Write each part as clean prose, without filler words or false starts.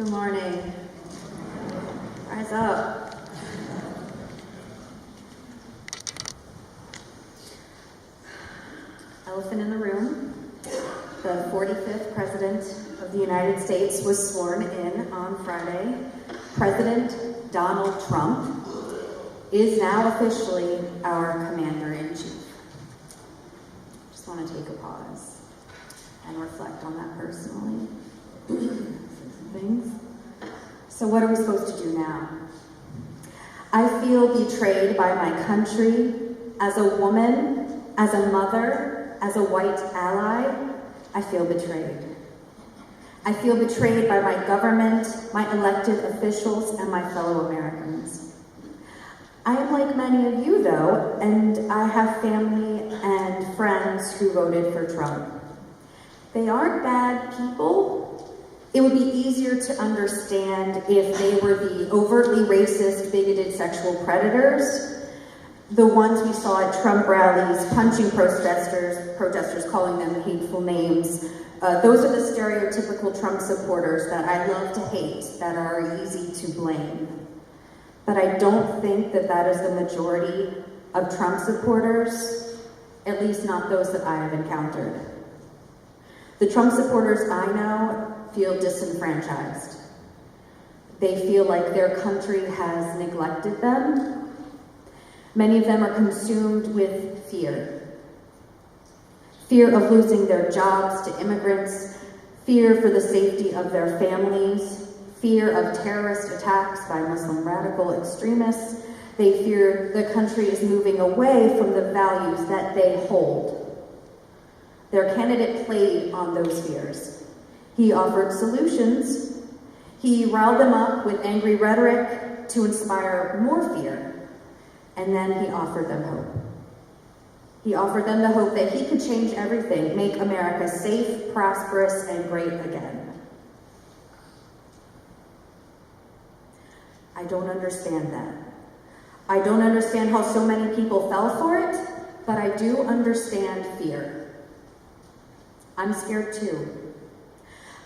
Good morning. Rise up. Elephant in the room. The 45th President of the United States was sworn in on Friday. President Donald Trump is now officially our Commander-in-Chief. Just want to take a pause and reflect on that personally. Things. So what are we supposed to do now? I feel betrayed by my country as a woman, as a mother, as a white ally. I feel betrayed. I feel betrayed by my government, my elected officials, and my fellow Americans. I am like many of you, though, and I have family and friends who voted for Trump. They aren't bad people. It would be easier to understand if they were the overtly racist, bigoted sexual predators, the ones we saw at Trump rallies, punching protesters, calling them hateful names. Those are the stereotypical Trump supporters that I love to hate, that are easy to blame. But I don't think that that is the majority of Trump supporters, at least not those that I have encountered. The Trump supporters I know feel disenfranchised. They feel like their country has neglected them. Many of them are consumed with fear. Fear of losing their jobs to immigrants, fear for the safety of their families, fear of terrorist attacks by Muslim radical extremists. They fear the country is moving away from the values that they hold. Their candidate played on those fears. He offered solutions. He riled them up with angry rhetoric to inspire more fear. And then he offered them hope. He offered them the hope that he could change everything, make America safe, prosperous, and great again. I don't understand that. I don't understand how so many people fell for it, but I do understand fear. I'm scared too.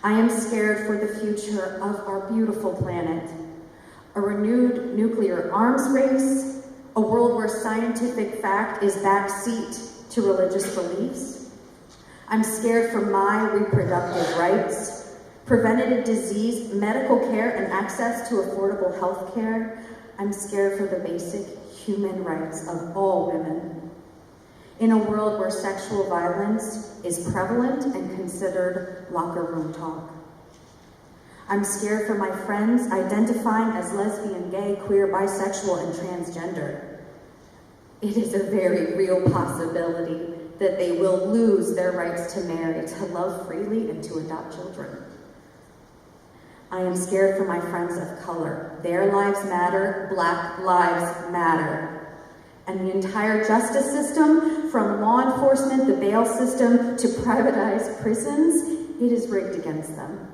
I am scared for the future of our beautiful planet. A renewed nuclear arms race, a world where scientific fact is backseat to religious beliefs. I'm scared for my reproductive rights, preventative disease, medical care, and access to affordable health care. I'm scared for the basic human rights of all women. In a world where sexual violence is prevalent and considered locker room talk. I'm scared for my friends identifying as lesbian, gay, queer, bisexual, and transgender. It is a very real possibility that they will lose their rights to marry, to love freely, and to adopt children. I am scared for my friends of color. Their lives matter, Black lives matter. And the entire justice system, from law enforcement, the bail system, to privatized prisons, it is rigged against them.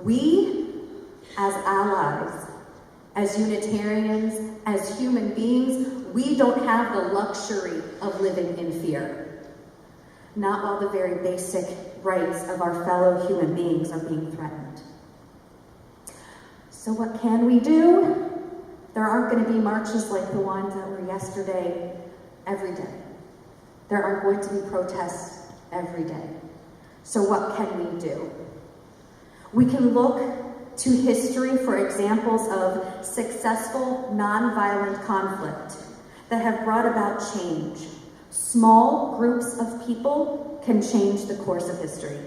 We, as allies, as Unitarians, as human beings, we don't have the luxury of living in fear. Not while the very basic rights of our fellow human beings are being threatened. So what can we do? There aren't going to be marches like the ones that were yesterday every day. There aren't going to be protests every day. So what can we do? We can look to history for examples of successful nonviolent conflict that have brought about change. Small groups of people can change the course of history.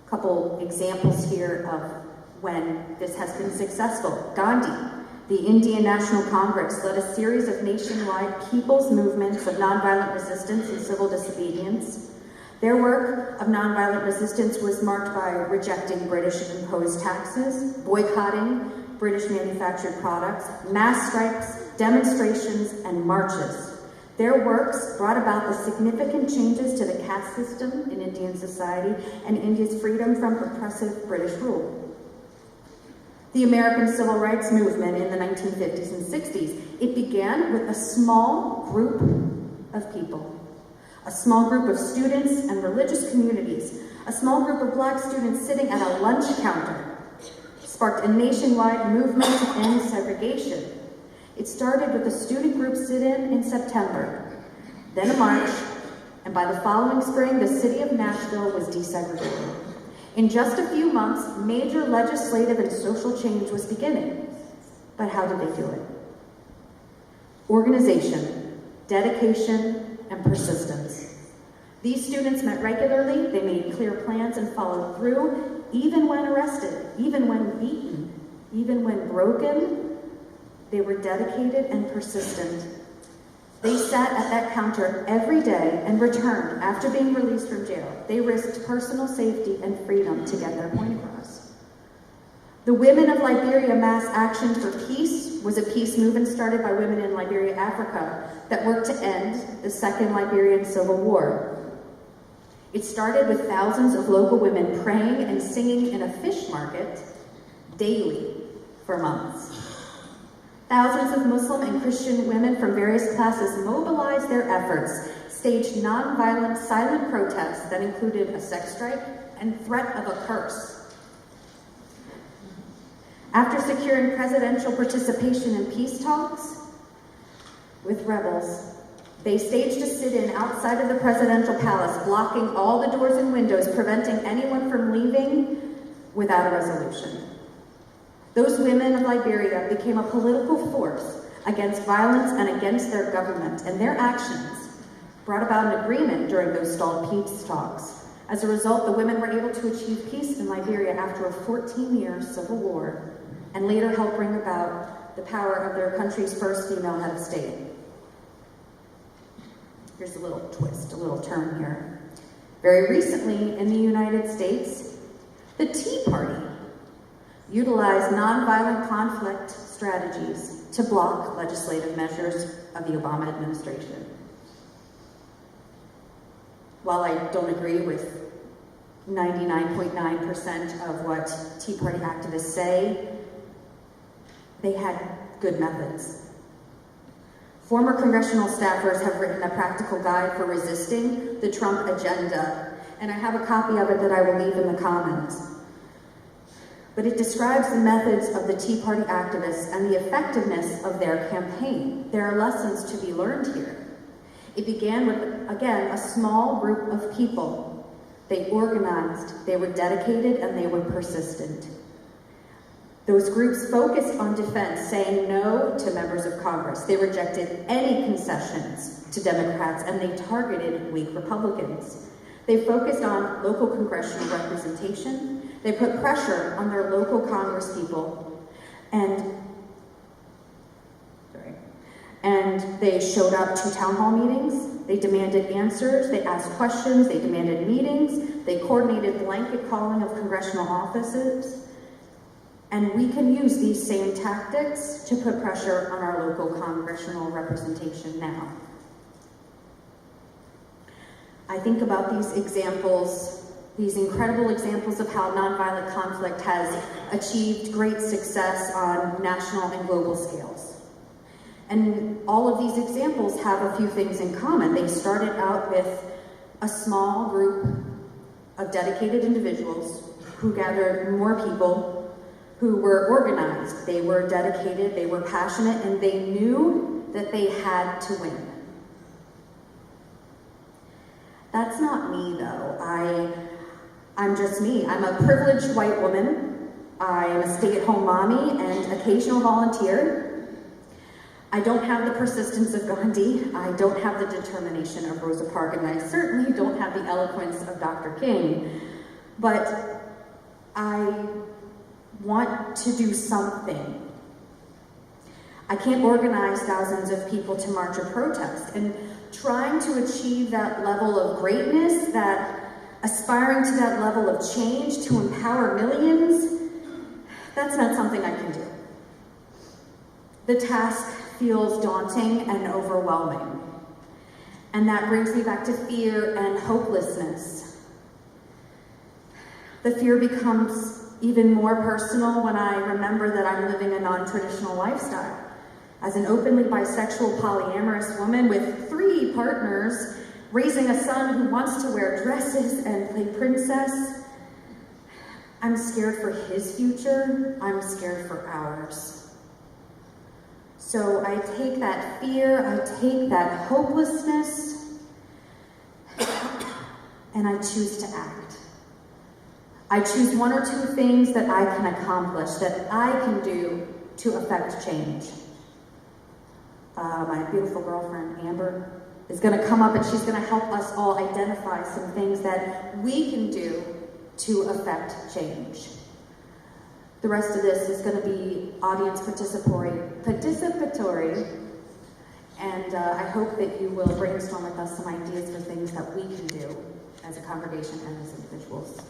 A couple examples here of when this has been successful. Gandhi. The Indian National Congress led a series of nationwide people's movements of nonviolent resistance and civil disobedience. Their work of nonviolent resistance was marked by rejecting British-imposed taxes, boycotting British-manufactured products, mass strikes, demonstrations, and marches. Their works brought about the significant changes to the caste system in Indian society and India's freedom from oppressive British rule. The American Civil Rights Movement in the 1950s and 60s, it began with a small group of people, a small group of students and religious communities, A small group of Black students sitting at a lunch counter sparked a nationwide movement to end segregation. It started with a student group sit-in in September, then a march, and by the following spring, the city of Nashville was desegregated. In just a few months, major legislative and social change was beginning. But how did they do it? Organization, dedication, and persistence. These students met regularly, they made clear plans and followed through, even when arrested, even when beaten, even when broken. They were dedicated and persistent. They sat at that counter every day and returned after being released from jail. They risked personal safety and freedom to get their point across. The Women of Liberia Mass Action for Peace was a peace movement started by women in Liberia, Africa, that worked to end the Second Liberian Civil War. It started with thousands of local women praying and singing in a fish market daily for months. Thousands of Muslim and Christian women from various classes mobilized their efforts, staged nonviolent silent protests that included a sex strike and threat of a curse. After securing presidential participation in peace talks with rebels, they staged a sit-in outside of the presidential palace, blocking all the doors and windows, preventing anyone from leaving without a resolution. Those women of Liberia became a political force against violence and against their government, and their actions brought about an agreement during those stalled peace talks. As a result, the women were able to achieve peace in Liberia after a 14-year civil war, and later helped bring about the power of their country's first female head of state. Here's a little twist, a little turn here. Very recently in the United States, the Tea Party utilized nonviolent conflict strategies to block legislative measures of the Obama administration. While I don't agree with 99.9% of what Tea Party activists say, they had good methods. Former congressional staffers have written a practical guide for resisting the Trump agenda, and I have a copy of it that I will leave in the comments. But it describes the methods of the Tea Party activists and the effectiveness of their campaign. There are lessons to be learned here. It began with, again, a small group of people. They organized, they were dedicated, and they were persistent. Those groups focused on defense, saying no to members of Congress. They rejected any concessions to Democrats, and they targeted weak Republicans. They focused on local congressional representation. They put pressure on their local congresspeople, and they showed up to town hall meetings. They demanded answers. They asked questions. They demanded meetings. They coordinated blanket calling of congressional offices. And we can use these same tactics to put pressure on our local congressional representation now. I think about these examples, these incredible examples of how nonviolent conflict has achieved great success on national and global scales. And all of these examples have a few things in common. They started out with a small group of dedicated individuals who gathered more people, who were organized, they were dedicated, they were passionate, and they knew that they had to win. That's not me, though. I'm just me. I'm a privileged white woman. I am a stay-at-home mommy and occasional volunteer. I don't have the persistence of Gandhi. I don't have the determination of Rosa Parks, and I certainly don't have the eloquence of Dr. King. But I want to do something. I can't organize thousands of people to march or protest, and trying to achieve that level of greatness, that aspiring to that level of change to empower millions, that's not something I can do. The task feels daunting and overwhelming, and that brings me back to fear and hopelessness. The fear becomes even more personal when I remember that I'm living a non-traditional lifestyle. As an openly bisexual polyamorous woman with 3 partners raising a son who wants to wear dresses and play princess. I'm scared for his future. I'm scared for ours. So I take that fear, I take that hopelessness, and I choose to act. I choose one or two things that I can accomplish, that I can do to affect change. My beautiful girlfriend, Amber, is going to come up and she's going to help us all identify some things that we can do to affect change. The rest of this is going to be audience participatory, and I hope that you will brainstorm with us some ideas for things that we can do as a congregation and as individuals.